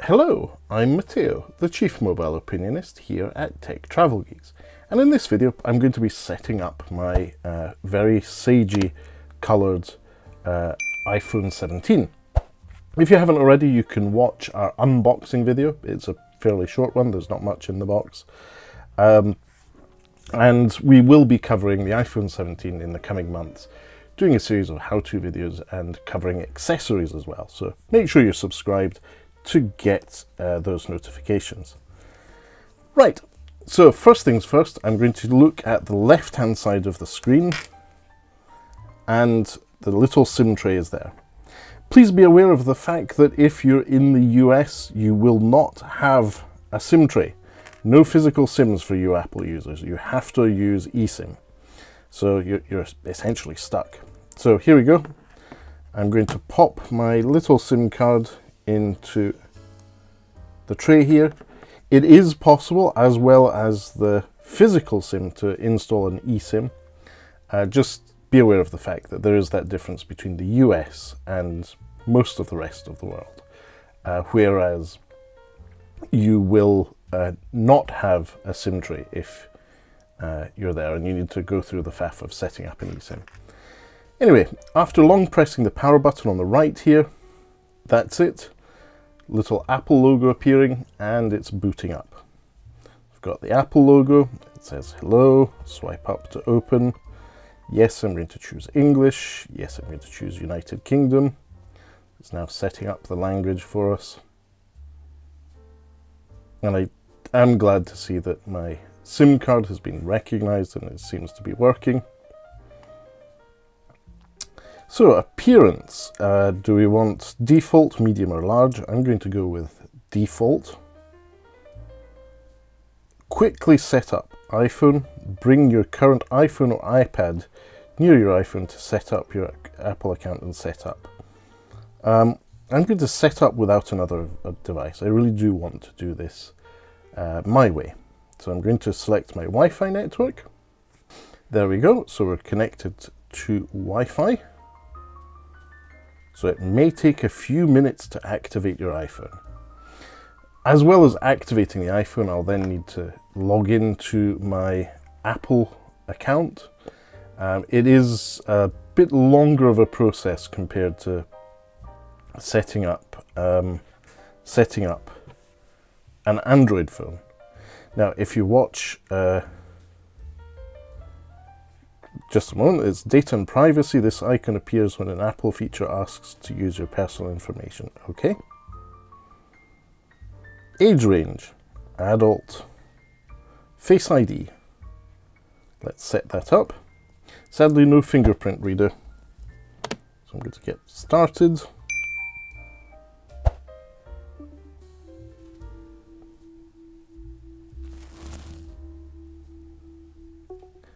Hello, I'm Matteo, the Chief Mobile Opinionist here at Tech Travel Geeks, and in this video I'm going to be setting up my very sagey coloured iPhone 17. If you haven't already, you can watch our unboxing video. It's a fairly short one, there's not much in the box. And we will be covering the iPhone 17 in the coming months, doing a series of how-to videos and covering accessories as well. So make sure you're subscribed to get those notifications. Right, so first things first, I'm going to look at the left-hand side of the screen, and the little SIM tray is there. Please be aware of the fact that if you're in the US, you will not have a SIM tray. No physical SIMs for you Apple users. You have to use eSIM. So you're essentially stuck. So here we go. I'm going to pop my little SIM card into the tray here. It is possible, as well as the physical SIM, to install an eSIM. Just be aware of the fact that there is that difference between the US and most of the rest of the world, whereas you will not have a SIM tray if you're there, and you need to go through the faff of setting up an eSIM. Anyway, after long pressing the power button on the right here, that's it. Little Apple logo appearing, and it's booting up. I've got the Apple logo, it says hello, swipe up to open. Yes, I'm going to choose English. Yes, I'm going to choose United Kingdom. It's now setting up the language for us. And I am glad to see that my SIM card has been recognized and it seems to be working. So appearance, do we want default, medium or large? I'm going to go with default. Quickly set up iPhone. Bring your current iPhone or iPad near your iPhone to set up your Apple account and set up. I'm going to set up without another device. I really do want to do this my way. So I'm going to select my Wi-Fi network. There we go. So we're connected to Wi-Fi. So it may take a few minutes to activate your iPhone. As well as activating the iPhone, I'll then need to log into my Apple account. It is a bit longer of a process compared to setting up an Android phone. Now, if you watch, just a moment, it's data and privacy. This icon appears when an Apple feature asks to use your personal information. Okay. Age range, adult. Face ID. Let's set that up. Sadly, no fingerprint reader. So I'm going to get started.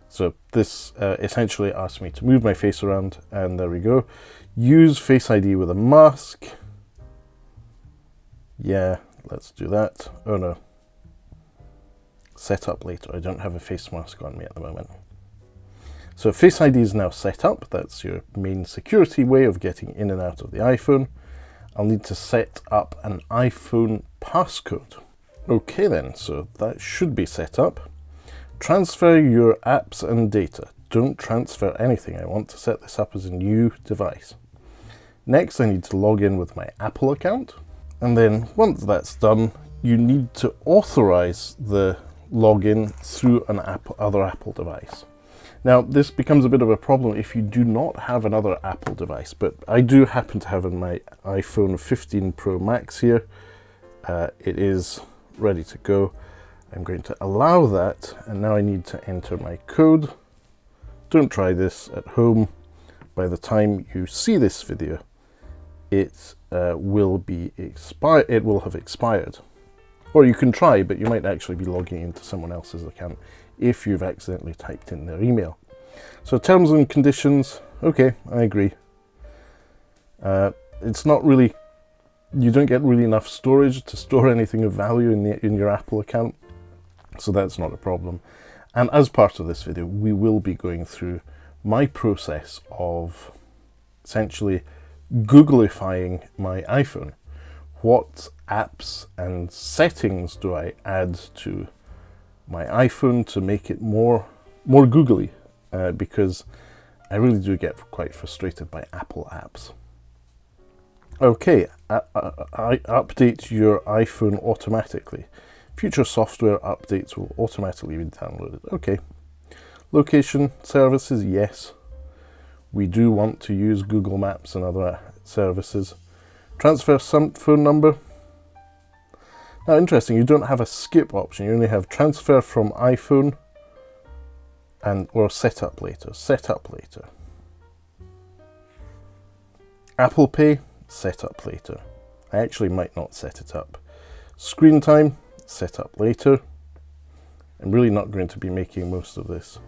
So this essentially asks me to move my face around, and there we go. Use Face ID with a mask. Yeah, let's do that. Oh no. Set up later. I don't have a face mask on me at the moment. So Face ID is now set up. That's your main security way of getting in and out of the iPhone. I'll need to set up an iPhone passcode. Okay then, so that should be set up. Transfer your apps and data. Don't transfer anything. I want to set this up as a new device. Next, I need to log in with my Apple account. And then once that's done, you need to authorize the login through an other Apple device. Now, this becomes a bit of a problem if you do not have another Apple device, but I do happen to have in my iPhone 15 Pro Max here. It is ready to go. I'm going to allow that, and now I need to enter my code. Don't try this at home. By the time you see this video, it will have expired. Or you can try, but you might actually be logging into someone else's account if you've accidentally typed in their email. So terms and conditions, okay, I agree. It's not really, you don't get really enough storage to store anything of value in your Apple account. So that's not a problem. And as part of this video, we will be going through my process of essentially Googleifying my iPhone, what apps and settings do I add to my iPhone to make it more googly, because I really do get quite frustrated by Apple apps. Okay, I update your iPhone automatically. Future software updates will automatically be downloaded. Okay. Location services, yes. We do want to use Google Maps and other services. Transfer some phone number. Now, interesting, you don't have a skip option. You only have transfer from iPhone or set up later. Set up later. Apple Pay, set up later. I actually might not set it up. Screen time, set up later. I'm really not going to be making most of this.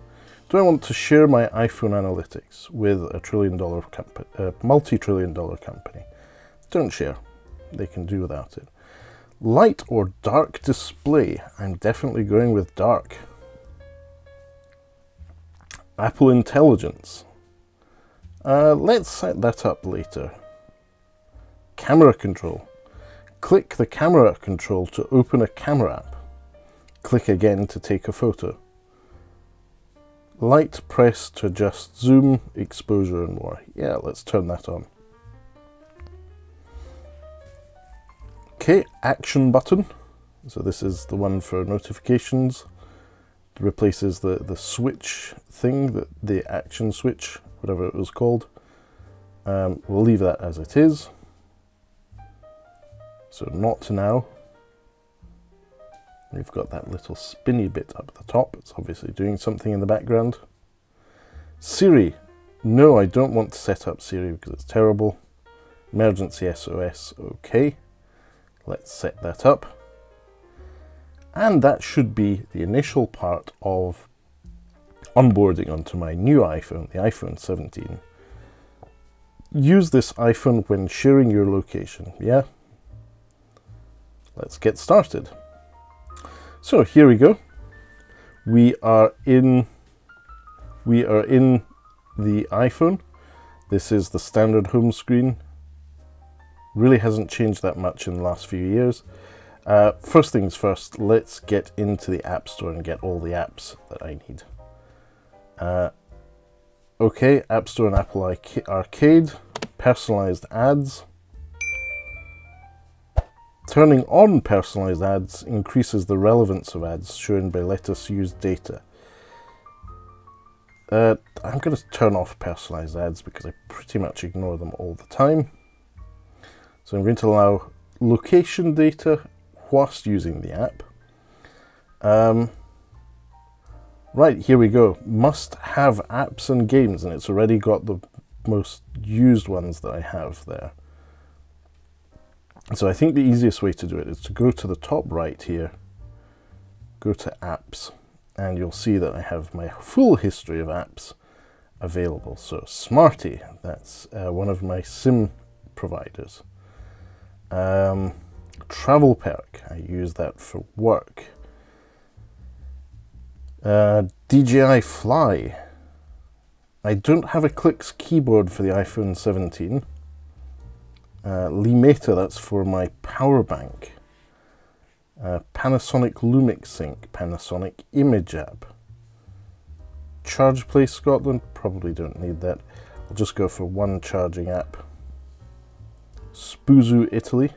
Do I want to share my iPhone analytics with a multi-trillion-dollar company? Don't share. They can do without it. Light or dark display? I'm definitely going with dark. Apple Intelligence. Let's set that up later. Camera control. Click the camera control to open a camera app. Click again to take a photo. Light press to adjust zoom, exposure and more. Yeah, let's turn that on. Okay, action button. So this is the one for notifications. It replaces the switch thing, the action switch, whatever it was called. We'll leave that as it is. So not now. We've got that little spinny bit up the top. It's obviously doing something in the background. Siri. No, I don't want to set up Siri because it's terrible. Emergency SOS. Okay. Let's set that up. And that should be the initial part of onboarding onto my new iPhone, the iPhone 17. Use this iPhone when sharing your location. Yeah? Let's get started. So here we go. We are in the iPhone. This is the standard home screen. Really hasn't changed that much in the last few years. First things first, let's get into the App Store and get all the apps that I need. Okay, App Store and Apple Arcade, personalized ads. Turning on personalized ads increases the relevance of ads shown by let us use data. I'm going to turn off personalized ads because I pretty much ignore them all the time. So I'm going to allow location data whilst using the app. Right, here we go. Must have apps and games, and it's already got the most used ones that I have there. So I think the easiest way to do it is to go to the top right here, go to apps, and you'll see that I have my full history of apps available. So Smarty, that's one of my SIM providers. Travel Perk, I use that for work. DJI Fly. I don't have a Clicks keyboard for the iPhone 17. Limeta, that's for my power bank. Panasonic Lumix Sync, Panasonic Image App. Charge Place Scotland, probably don't need that. I'll just go for one charging app. Spuzu Italy.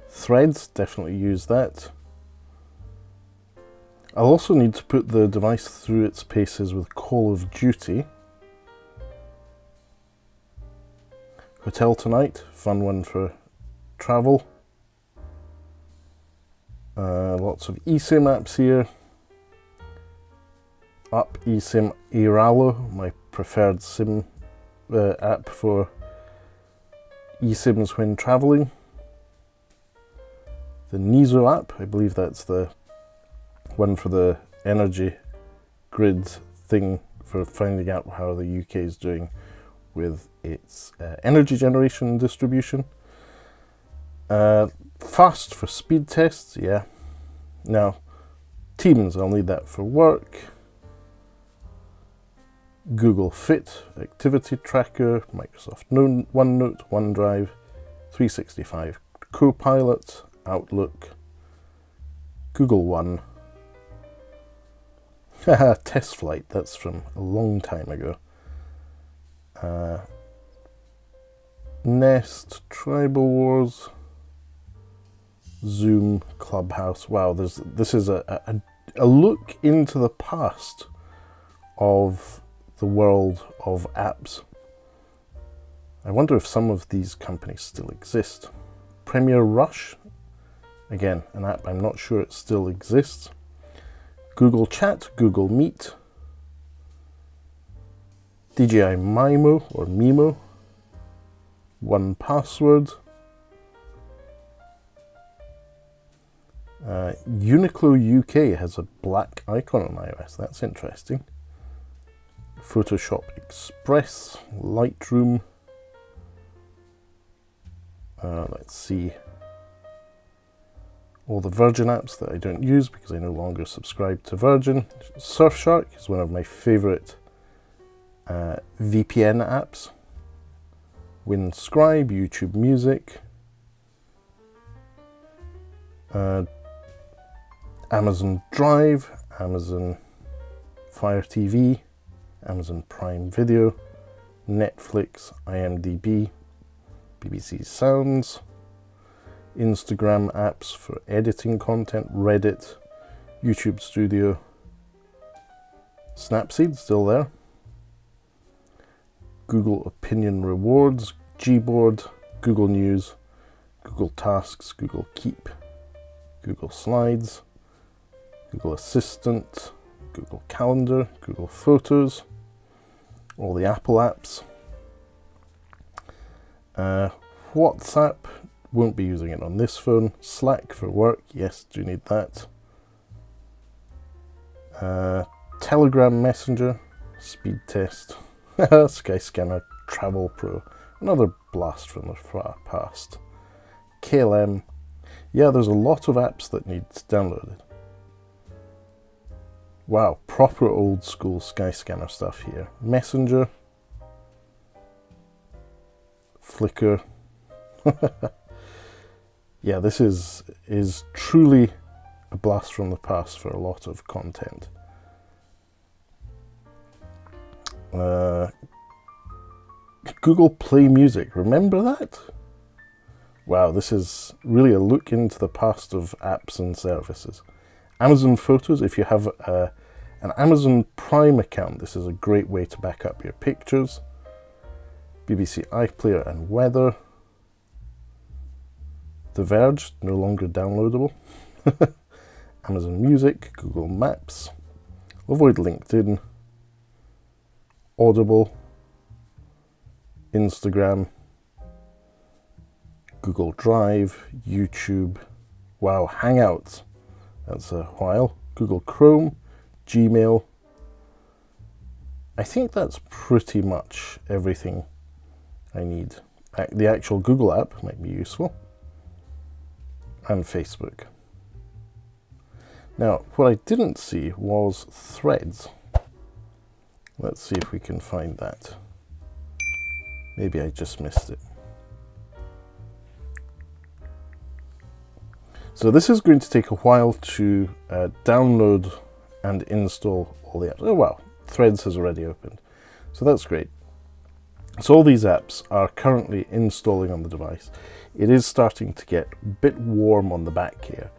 Threads, definitely use that. I'll also need to put the device through its paces with Call of Duty. Hotel Tonight, fun one for travel. Lots of eSIM apps here. Up eSIM Iralo, my preferred SIM app for eSIMs when traveling. The Nizo app, I believe that's the one for the energy grid thing for finding out how the UK is doing with its energy generation and distribution. Fast for speed tests, yeah. Now, Teams, I'll need that for work. Google Fit, Activity Tracker, Microsoft OneNote, OneDrive, 365 Copilot, Outlook, Google One. Test Flight, that's from a long time ago. Nest, Tribal Wars, Zoom, Clubhouse. Wow, this is a look into the past of the world of apps. I wonder if some of these companies still exist. Premier Rush, again, an app I'm not sure it still exists. Google Chat, Google Meet, DJI Mimo or Mimo, 1Password, Uniqlo UK has a black icon on iOS, that's interesting. Photoshop Express, Lightroom, let's see, all the Virgin apps that I don't use because I no longer subscribe to Virgin. Surfshark is one of my favourite VPN apps. Winscribe, YouTube Music, Amazon Drive, Amazon Fire TV, Amazon Prime Video, Netflix, IMDb, BBC Sounds, Instagram apps for editing content, Reddit, YouTube Studio, Snapseed, still there, Google Opinion Rewards, Gboard, Google News, Google Tasks, Google Keep, Google Slides, Google Assistant, Google Calendar, Google Photos, all the Apple apps, WhatsApp, won't be using it on this phone, Slack for work, yes, do need that, Telegram Messenger, Speed Test, Skyscanner Travel Pro, another blast from the past, KLM, yeah, there's a lot of apps that need downloaded. Wow, proper old school Skyscanner stuff here. Messenger, Flickr. Yeah, this is truly a blast from the past for a lot of content. Google Play Music, remember that? Wow, this is really a look into the past of apps and services. Amazon Photos, if you have an Amazon Prime account, this is a great way to back up your pictures. BBC iPlayer and Weather. The Verge, no longer downloadable. Amazon Music, Google Maps. I'll avoid LinkedIn. Audible. Instagram. Google Drive, YouTube. Wow, Hangouts. That's a while. Google Chrome, Gmail. I think that's pretty much everything I need. The actual Google app might be useful. And Facebook. Now, what I didn't see was Threads. Let's see if we can find that. Maybe I just missed it. So this is going to take a while to download and install all the apps. Oh wow, Threads has already opened. So that's great. So all these apps are currently installing on the device. It is starting to get a bit warm on the back here,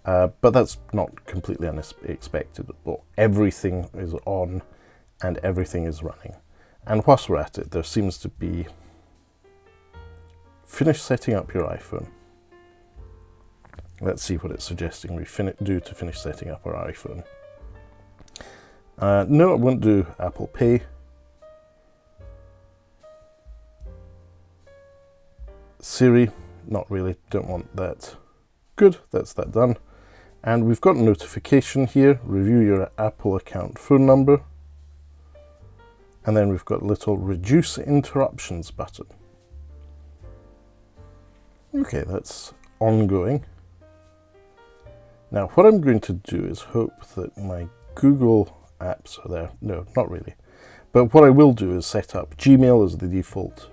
but that's not completely unexpected. Well, everything is on and everything is running. And whilst we're at it, there seems to be finish setting up your iPhone. Let's see what it's suggesting we do to finish setting up our iPhone. No, it won't do Apple Pay. Siri, not really, don't want that. Good, that's that done. And we've got a notification here, review your Apple account phone number. And then we've got a little reduce interruptions button. Okay, that's ongoing. Now, what I'm going to do is hope that my Google apps are there. No, not really. But what I will do is set up Gmail as the default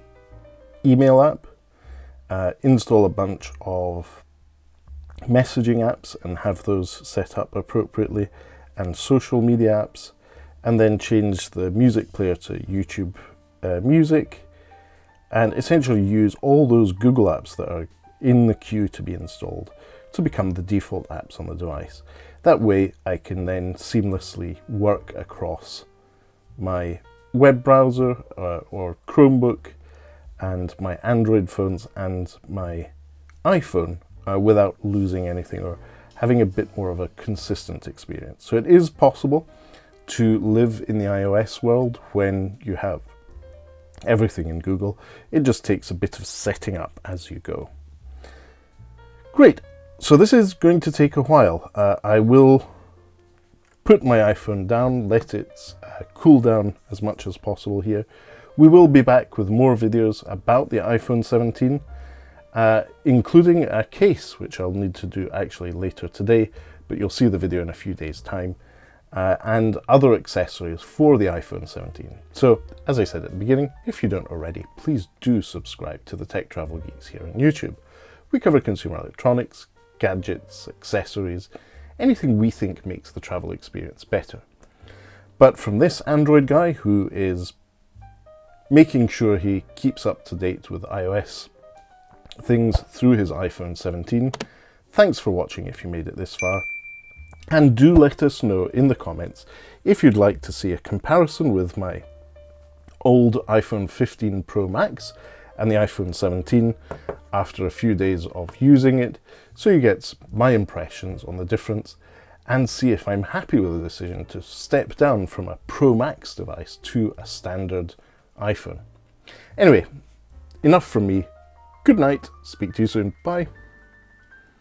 email app, install a bunch of messaging apps and have those set up appropriately, and social media apps, and then change the music player to YouTube Music, and essentially use all those Google apps that are in the queue to be installed to become the default apps on the device. That way I can then seamlessly work across my web browser or Chromebook and my Android phones and my iPhone without losing anything, or having a bit more of a consistent experience. So it is possible to live in the iOS world when you have everything in Google. It just takes a bit of setting up as you go. Great. So this is going to take a while. I will put my iPhone down, let it cool down as much as possible here. We will be back with more videos about the iPhone 17, including a case, which I'll need to do actually later today, but you'll see the video in a few days' time, and other accessories for the iPhone 17. So, as I said at the beginning, if you don't already, please do subscribe to the Tech Travel Geeks here on YouTube. We cover consumer electronics, gadgets, accessories, anything we think makes the travel experience better. But from this Android guy who is making sure he keeps up to date with iOS things through his iPhone 17, thanks for watching if you made it this far. And do let us know in the comments if you'd like to see a comparison with my old iPhone 15 Pro Max and the iPhone 17 after a few days of using it, so you get my impressions on the difference and see if I'm happy with the decision to step down from a Pro Max device to a standard iPhone. Anyway, enough from me. Good night. Speak to you soon. Bye.